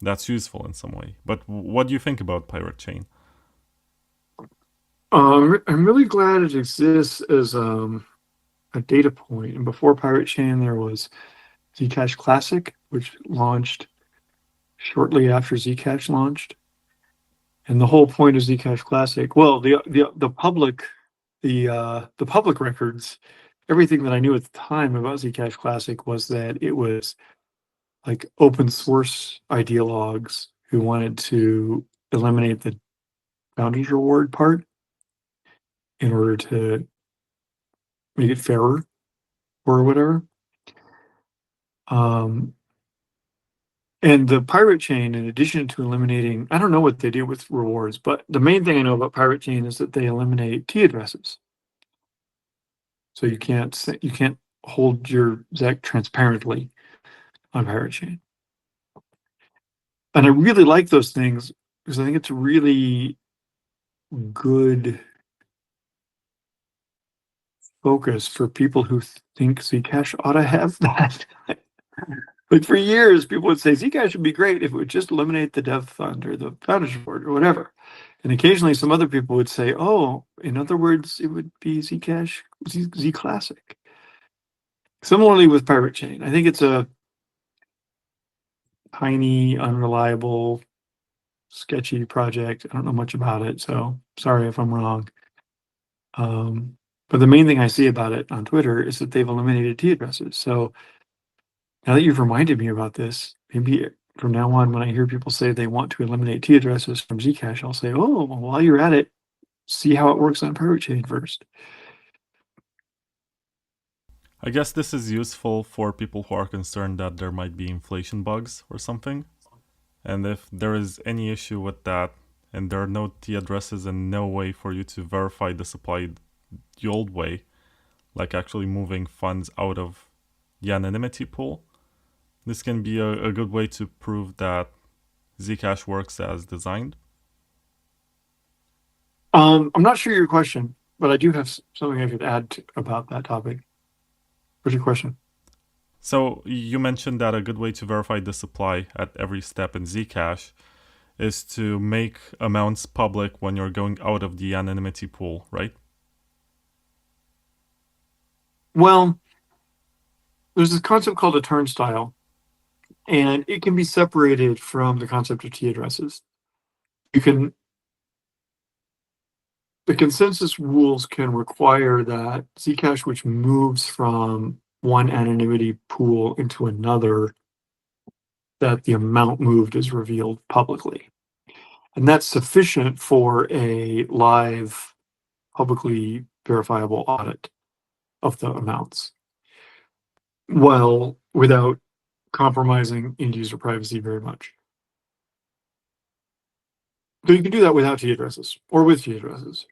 that's useful in some way. But what do you think about Pirate Chain? I'm really glad it exists as a data point. And before Pirate Chain, there was Zcash Classic, which launched shortly after Zcash launched. And the whole point of Zcash Classic, well, the public records, everything that I knew at the time about Zcash Classic was that it was like open source ideologues who wanted to eliminate the founders reward part in order to make it fairer or whatever. Um, and the pirate chain, in addition to eliminating, I don't know what they do with rewards, but the main thing I know about pirate chain is that they eliminate T addresses. So you can't hold your ZEC transparently on pirate chain. And I really like those things because I think it's a really good focus for people who think Zcash ought to have that. Like for years, people would say Zcash would be great if it would just eliminate the dev fund or the founders report or whatever. And occasionally some other people would say, oh, in other words, it would be Zcash, Z Classic. Similarly with Pirate Chain, I think it's a tiny, unreliable, sketchy project. I don't know much about it, so sorry if I'm wrong. Um, but the main thing I see about it on Twitter is that they've eliminated T addresses. So now that you've reminded me about this, maybe from now on, when I hear people say they want to eliminate T addresses from Zcash, I'll say, oh, well, while you're at it, see how it works on Pirate Chain first. I guess this is useful for people who are concerned that there might be inflation bugs or something. And if there is any issue with that, and there are no T addresses and no way for you to verify the supply the old way, like actually moving funds out of the anonymity pool, this can be a good way to prove that Zcash works as designed. I'm not sure your question, but I do have something I could add about that topic. What's your question? So you mentioned that a good way to verify the supply at every step in Zcash is to make amounts public when you're going out of the anonymity pool, right? Well, there's this concept called a turnstile, and it can be separated from the concept of T addresses. You can The consensus rules can require that Zcash, which moves from one anonymity pool into another, that the amount moved is revealed publicly. And that's sufficient for a live, publicly verifiable audit of the amounts, well, without compromising end user privacy very much. So you can do that without T addresses or with T addresses.